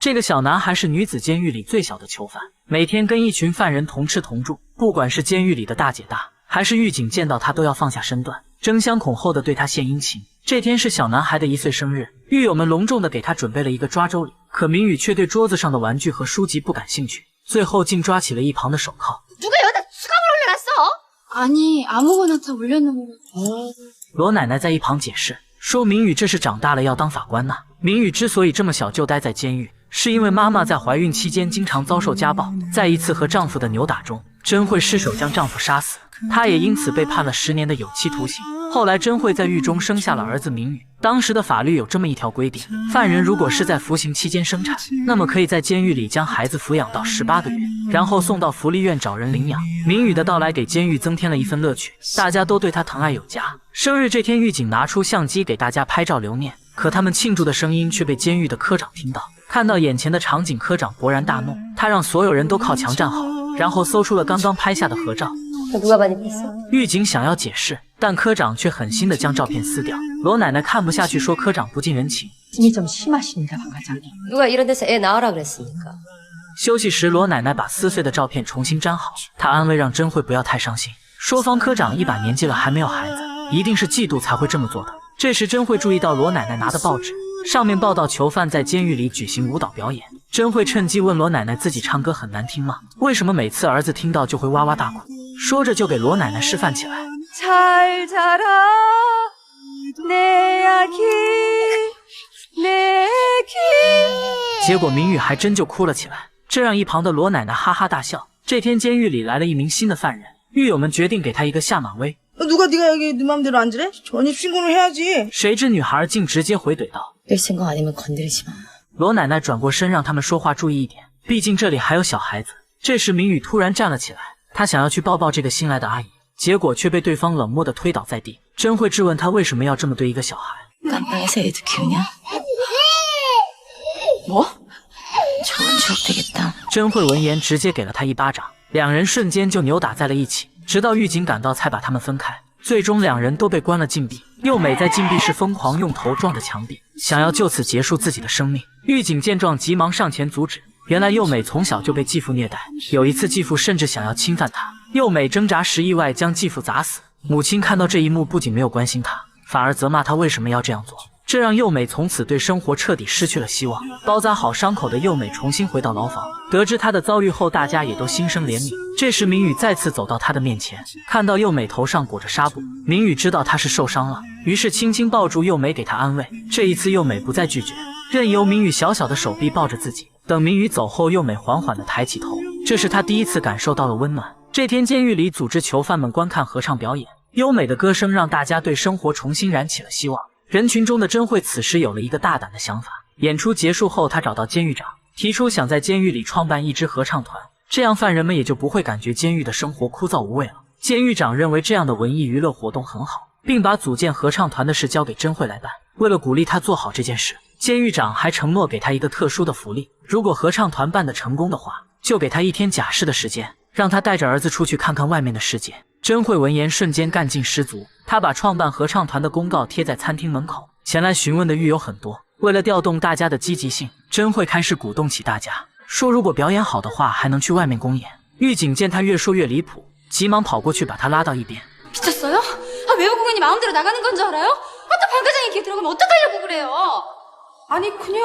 这个小男孩是女子监狱里最小的囚犯，每天跟一群犯人同吃同住。不管是监狱里的大姐大，还是狱警，见到他都要放下身段，争相恐后的对他献殷勤。这天是小男孩的1岁生日，狱友们隆重的给他准备了一个抓周礼，可明宇却对桌子上的玩具和书籍不感兴趣，最后竟抓起了一旁的手铐。아니 아무거나 다 올려놓은 거. 罗奶奶在一旁解释说，明宇这是长大了要当法官呢。明宇之所以这么小就待在监狱，是因为妈妈在怀孕期间经常遭受家暴，在一次和丈夫的扭打中，真慧失手将丈夫杀死，她也因此被判了10年的有期徒刑。后来真慧在狱中生下了儿子明宇，当时的法律有这么一条规定，犯人如果是在服刑期间生产，那么可以在监狱里将孩子抚养到18个月，然后送到福利院找人领养。明宇的到来给监狱增添了一份乐趣，大家都对他疼爱有加。生日这天，狱警拿出相机给大家拍照留念，可他们庆祝的声音却被监狱的科长听到。看到眼前的场景，科长勃然大怒，他让所有人都靠墙站好，然后搜出了刚刚拍下的合照。狱警想要解释，但科长却狠心的将照片撕掉。罗奶奶看不下去，说科长不近人情。休息时，罗奶奶把撕碎的照片重新粘好，她安慰让真慧不要太伤心，说方科长一把年纪了还没有孩子，一定是嫉妒才会这么做的。这时真慧注意到罗奶奶拿的报纸，上面报道囚犯在监狱里举行舞蹈表演。真慧趁机问罗奶奶自己唱歌很难听吗？为什么每次儿子听到就会哇哇大哭？说着就给罗奶奶示范起来。잘 자라 내 아기 내 아기。结果明宇还真就哭了起来，这让一旁的罗奶奶哈哈大笑。这天监狱里来了一名新的犯人，狱友们决定给他一个下马威。누가 네가 여기 네 맘대로 앉으래? 전입 신고를 해야지. 谁知女孩竟直接回怼道：“내 신고 아니면 건드리지 마。”罗奶奶转过身让他们说话注意一点，毕竟这里还有小孩子。这时明宇突然站了起来，他想要去抱抱这个新来的阿姨，结果却被对方冷漠地推倒在地。真慧质问他为什么要这么对一个小孩。깜빵에서 애도 키우냐? 뭐? 좋은 추억 되겠다。真慧闻言直接给了他一巴掌，两人瞬间就扭打在了一起，直到狱警赶到才把他们分开。最终两人都被关了禁闭。佑美在禁闭室疯狂用头撞着墙壁，想要就此结束自己的生命。狱警见状急忙上前阻止。原来佑美从小就被继父虐待，有一次继父甚至想要侵犯她，佑美挣扎时意外将继父砸死。母亲看到这一幕，不仅没有关心她，反而责骂她为什么要这样做，这让佑美从此对生活彻底失去了希望。包扎好伤口的佑美重新回到牢房，得知她的遭遇后，大家也都心生怜悯。这时明宇再次走到她的面前，看到佑美头上裹着纱布，明宇知道她是受伤了，于是轻轻抱住佑美给她安慰。这一次佑美不再拒绝，任由明宇小小的手臂抱着自己。等明宇走后，佑美缓缓地抬起头，这是她第一次感受到了温暖。这天监狱里组织囚犯们观看合唱表演，优美的歌声让大家对生活重新燃起了希望。人群中的真慧此时有了一个大胆的想法，演出结束后，她找到监狱长，提出想在监狱里创办一支合唱团，这样犯人们也就不会感觉监狱的生活枯燥无味了。监狱长认为这样的文艺娱乐活动很好，并把组建合唱团的事交给真慧来办。为了鼓励她做好这件事，监狱长还承诺给她一个特殊的福利，如果合唱团办得成功的话，就给她1天假释的时间，让她带着儿子出去看看外面的世界。真慧闻言瞬间干劲十足，她把创办合唱团的公告贴在餐厅门口，前来询问的狱友很多。为了调动大家的积极性，真慧开始鼓动起大家，说如果表演好的话还能去外面公演。狱警见她越说越离谱，急忙跑过去把她拉到一边。 미쳤어요? 아, 외부 공연이 마음대로 나가는 건 줄 알아요? 아, 또 박 과장이 귀에 들어가면 어떡하려고 그래요? 아니 그냥...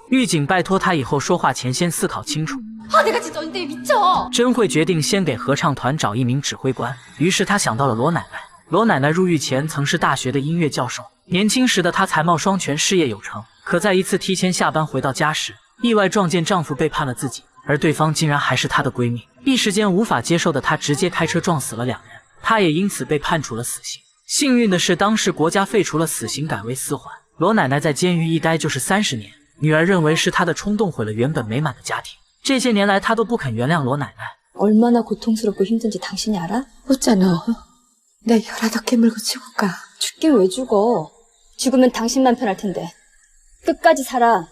狱警拜托他以后说话前先思考清楚。 아, 내가 진짜 언니 때문에 미쳐. 真慧决定先给合唱团找一名指挥官，于是他想到了罗奶奶。罗奶奶入狱前曾是大学的音乐教授，年轻时的她才貌双全，事业有成。可在一次提前下班回到家时，意外撞见丈夫背叛了自己，而对方竟然还是她的闺蜜。一时间无法接受的她直接开车撞死了2人，她也因此被判处了死刑。幸运的是，当时国家废除了死刑，改为4缓。罗奶奶在监狱一待就是30年，女儿认为是她的冲动毁了原本美满的家庭。 这些年来，她都不肯原谅罗奶奶。 얼마나 고통스럽고 힘든지 당신이 알아? 웃잖아. 내 혈압도 깨물고 죽을 거야. 죽긴 왜 죽어? 죽으면 당신만 편할 텐데. 끝까지 살아.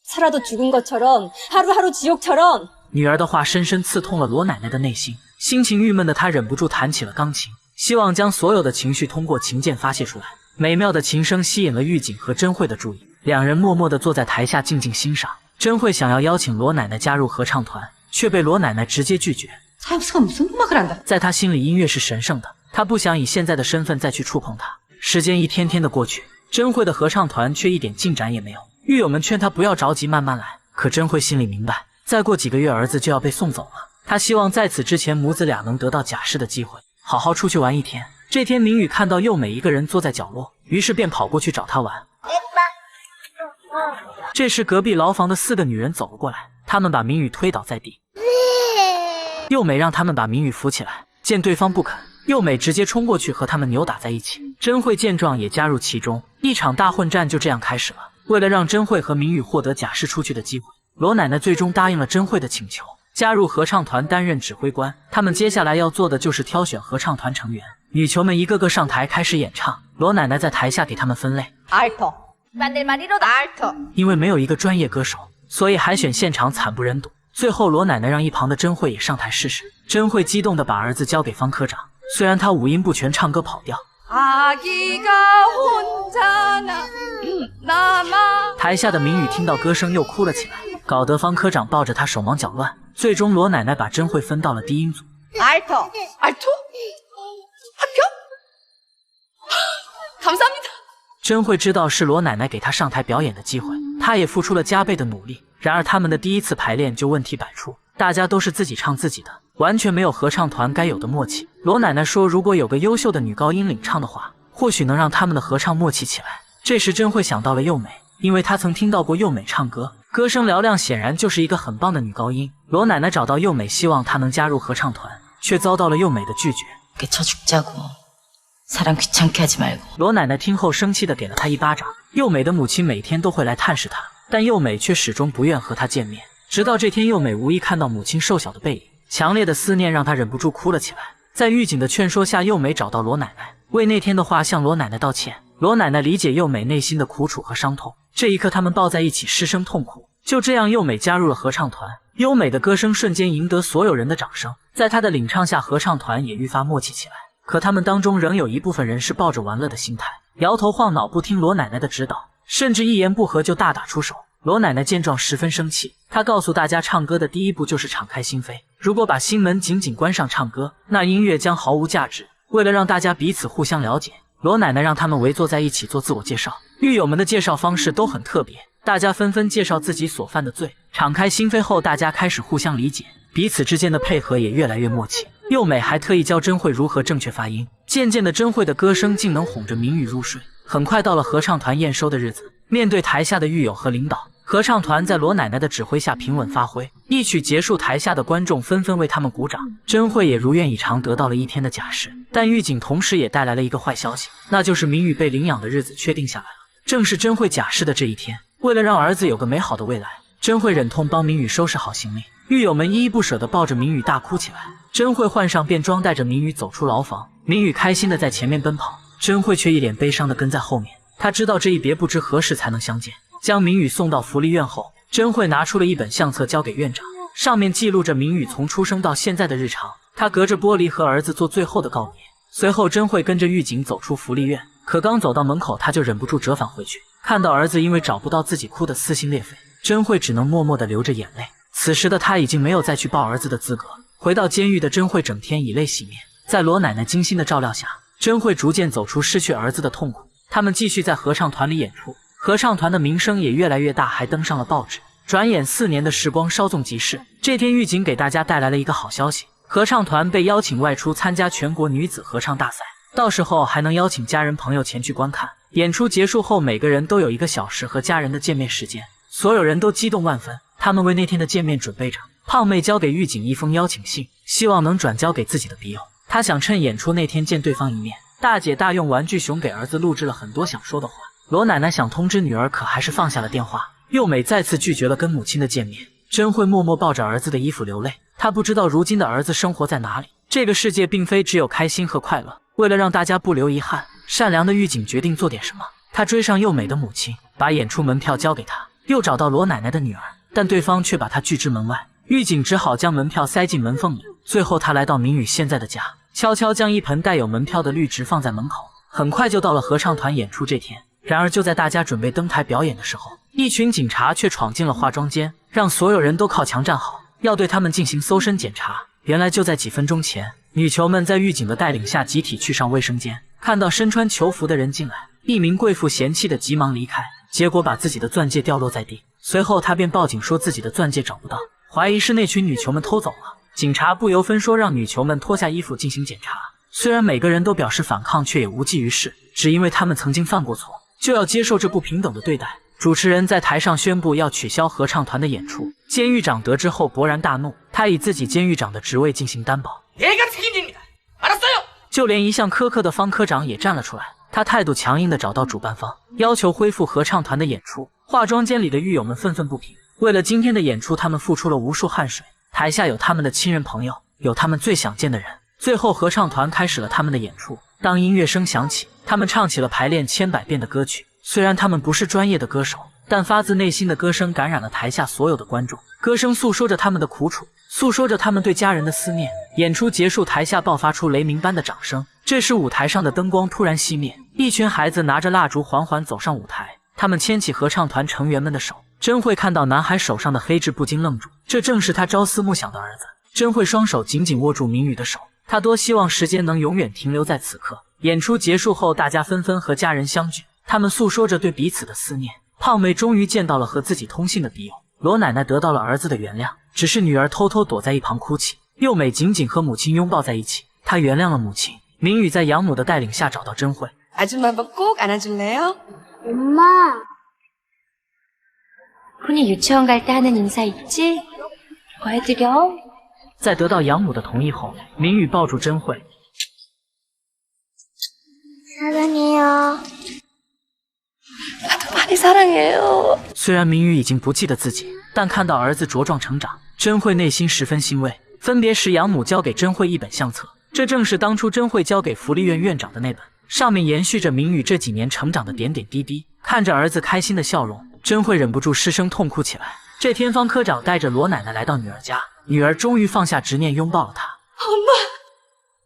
살아도 죽은 것처럼 하루하루 지옥처럼. 女儿的话深深刺痛了罗奶奶的内心，心情郁闷的她忍不住弹起了钢琴，希望将所有的情绪通过琴键发泄出来。美妙的琴声吸引了狱警和真慧的注意，两人默默地坐在台下静静欣赏。真慧想要邀请罗奶奶加入合唱团，却被罗奶奶直接拒绝。在她心里，音乐是神圣的，她不想以现在的身份再去触碰它。时间一天天的过去，真慧的合唱团却一点进展也没有。狱友们劝她不要着急，慢慢来。可真慧心里明白，再过几个月儿子就要被送走了。她希望在此之前，母子俩能得到假释的机会，好好出去玩一天。这天，明宇看到佑美一个人坐在角落，于是便跑过去找她玩。这时，隔壁牢房的4个女人走了过来，她们把明宇推倒在地。佑美让他们把明宇扶起来，见对方不肯，佑美直接冲过去和他们扭打在一起。真慧见状也加入其中，一场大混战就这样开始了。为了让真慧和明宇获得假释出去的机会，罗奶奶最终答应了真慧的请求，加入合唱团担任指挥官。他们接下来要做的就是挑选合唱团成员。女球们一个个上台开始演唱，罗奶奶在台下给他们分类。因为没有一个专业歌手，所以海选现场惨不忍睹。最后，罗奶奶让一旁的真慧也上台试试。真慧激动地把儿子交给方科长，虽然他五音不全，唱歌跑调。台下的明宇听到歌声又哭了起来，搞得方科长抱着他手忙脚乱。最终，罗奶奶把真慧分到了低音组。真慧知道是罗奶奶给她上台表演的机会，她也付出了加倍的努力。然而他们的第一次排练就问题百出，大家都是自己唱自己的，完全没有合唱团该有的默契。罗奶奶说，如果有个优秀的女高音领唱的话，或许能让他们的合唱默契起来。这时真慧想到了佑美，因为她曾听到过佑美唱歌，歌声嘹亮，显然就是一个很棒的女高音。罗奶奶找到佑美，希望她能加入合唱团，却遭到了佑美的拒绝。罗奶奶听后生气地给了她一巴掌。佑美的母亲每天都会来探视她，但佑美却始终不愿和她见面。直到这天，佑美无意看到母亲瘦小的背影，强烈的思念让她忍不住哭了起来。在狱警的劝说下，佑美找到罗奶奶，为那天的话向罗奶奶道歉。罗奶奶理解佑美内心的苦楚和伤痛，这一刻他们抱在一起失声痛哭。就这样，佑美加入了合唱团，优美的歌声瞬间赢得所有人的掌声。在她的领唱下，合唱团也愈发默契起来。可他们当中仍有一部分人是抱着玩乐的心态，摇头晃脑，不听罗奶奶的指导，甚至一言不合就大打出手。罗奶奶见状十分生气，她告诉大家，唱歌的第一步就是敞开心扉，如果把心门紧紧关上唱歌，那音乐将毫无价值。为了让大家彼此互相了解，罗奶奶让他们围坐在一起做自我介绍。狱友们的介绍方式都很特别，大家纷纷介绍自己所犯的罪。敞开心扉后，大家开始互相理解，彼此之间的配合也越来越默契。佑美还特意教真慧如何正确发音，渐渐的真慧的歌声竟能哄着明宇入睡。很快到了合唱团验收的日子，面对台下的狱友和领导，合唱团在罗奶奶的指挥下平稳发挥。一曲结束，台下的观众纷纷为他们鼓掌。真慧也如愿以偿得到了1天的假释，但狱警同时也带来了一个坏消息，那就是明宇被领养的日子确定下来了。正是真慧假释的这一天，为了让儿子有个美好的未来，真慧忍痛帮明宇收拾好行李。狱友们依依不舍地抱着明宇大哭起来。真慧换上便装，带着明宇走出牢房。明宇开心地在前面奔跑，真慧却一脸悲伤地跟在后面。她知道这一别不知何时才能相见。将明宇送到福利院后，真慧拿出了一本相册交给院长，上面记录着明宇从出生到现在的日常。她隔着玻璃和儿子做最后的告别。随后真慧跟着狱警走出福利院，可刚走到门口，她就忍不住折返回去。看到儿子因为找不到自己哭得撕心裂肺，真慧只能默默地流着眼泪。此时的她已经没有再去抱儿子的资格。回到监狱的真慧整天以泪洗面，在罗奶奶精心的照料下，真慧逐渐走出失去儿子的痛苦。他们继续在合唱团里演出，合唱团的名声也越来越大，还登上了报纸。转眼4年的时光稍纵即逝，这天狱警给大家带来了一个好消息，合唱团被邀请外出参加全国女子合唱大赛，到时候还能邀请家人朋友前去观看。演出结束后，每个人都有1个小时和家人的见面时间，所有人都激动万分，他们为那天的见面准备着。胖妹交给狱警一封邀请信，希望能转交给自己的笔友。她想趁演出那天见对方一面。大姐大用玩具熊给儿子录制了很多想说的话。罗奶奶想通知女儿，可还是放下了电话。佑美再次拒绝了跟母亲的见面。真慧默默抱着儿子的衣服流泪，她不知道如今的儿子生活在哪里。这个世界并非只有开心和快乐。为了让大家不留遗憾，善良的狱警决定做点什么。他追上佑美的母亲，把演出门票交给她，又找到罗奶奶的女儿，但对方却把她拒之门外。狱警只好将门票塞进门缝里。最后他来到明宇现在的家，悄悄将一盆带有门票的绿植放在门口。很快就到了合唱团演出这天。然而就在大家准备登台表演的时候，一群警察却闯进了化妆间，让所有人都靠墙站好，要对他们进行搜身检查。原来就在几分钟前，女囚们在狱警的带领下集体去上卫生间，看到身穿囚服的人进来，一名贵妇嫌弃的急忙离开，结果把自己的钻戒掉落在地。随后她便报警说自己的钻戒找不到，怀疑是那群女囚们偷走了。警察不由分说让女囚们脱下衣服进行检查，虽然每个人都表示反抗，却也无济于事，只因为他们曾经犯过错，就要接受这不平等的对待。主持人在台上宣布要取消合唱团的演出，监狱长得知后勃然大怒，他以自己监狱长的职位进行担保。就连一向苛刻的方科长也站了出来，他态度强硬地找到主办方，要求恢复合唱团的演出。化妆间里的狱友们愤愤不平，为了今天的演出，他们付出了无数汗水，台下有他们的亲人朋友，有他们最想见的人。最后合唱团开始了他们的演出，当音乐声响起，他们唱起了排练千百遍的歌曲。虽然他们不是专业的歌手，但发自内心的歌声感染了台下所有的观众，歌声诉说着他们的苦楚，诉说着他们对家人的思念。演出结束，台下爆发出雷鸣般的掌声。这时舞台上的灯光突然熄灭，一群孩子拿着蜡烛缓缓走上舞台，他们牵起合唱团成员们的手。真慧看到男孩手上的黑痣不禁愣住，这正是他朝思暮想的儿子。真慧双手紧紧握住明宇的手，他多希望时间能永远停留在此刻。演出结束后，大家纷纷和家人相聚，他们诉说着对彼此的思念。胖妹终于见到了和自己通信的笔友，罗奶奶得到了儿子的原谅，只是女儿偷偷躲在一旁哭泣。幼美紧紧和母亲拥抱在一起，她原谅了母亲。明宇在养母的带领下找到真慧。 아줌마만 꼭 안아줄래요? 엄마. 훈이 유치원 갈 때 하는 인사 있지? 뭐 해드려? 在得到养母的同意后，明宇抱住真慧。 사랑해요. 나도 많이 사랑해요. 虽然明宇已经不记得自己，但看到儿子茁壮成长，真慧内心十分欣慰。分别时，养母交给真慧一本相册，这正是当初真慧交给福利院院长的那本，上面延续着明宇这几年成长的点点滴滴。看着儿子开心的笑容，真慧忍不住失声痛哭起来。这天，方科长带着罗奶奶来到女儿家，女儿终于放下执念，拥抱了她。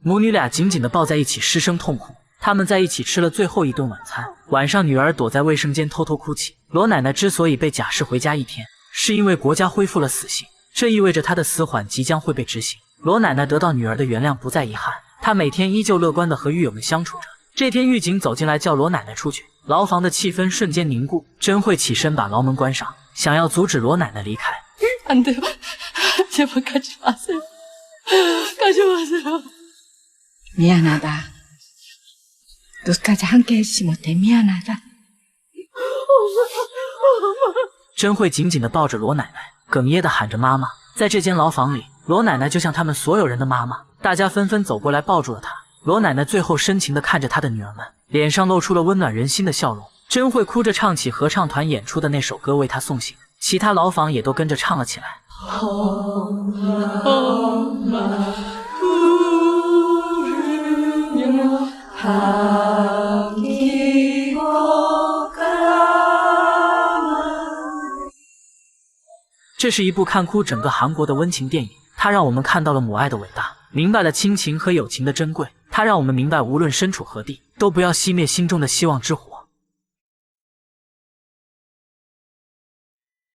母女俩紧紧地抱在一起，失声痛哭。他们在一起吃了最后一顿晚餐。晚上，女儿躲在卫生间偷偷哭泣。罗奶奶之所以被假释回家一天，是因为国家恢复了死刑，这意味着她的死缓即将会被执行。罗奶奶得到女儿的原谅，不再遗憾，她每天依旧乐观地和狱友们相处着。这天，狱警走进来叫罗奶奶出去，牢房的气氛瞬间凝固。真慧起身把牢门关上，想要阻止罗奶奶离开。 안 돼요. 제발 가지 마세요. 가지 마세요. 미안하다. 끝까지 함께 했지 못해 미안하다. 真慧紧紧地抱着罗奶奶，哽咽地喊着妈妈。在这间牢房里，罗奶奶就像他们所有人的妈妈，大家纷纷走过来抱住了她。罗奶奶最后深情地看着她的女儿们，脸上露出了温暖人心的笑容。真慧哭着唱起合唱团演出的那首歌为她送行，其他牢房也都跟着唱了起来。 这是一部看哭整个韩国的温情电影，它让我们看到了母爱的伟大，明白了亲情和友情的珍贵。它让我们明白，无论身处何地，都不要熄灭心中的希望之火。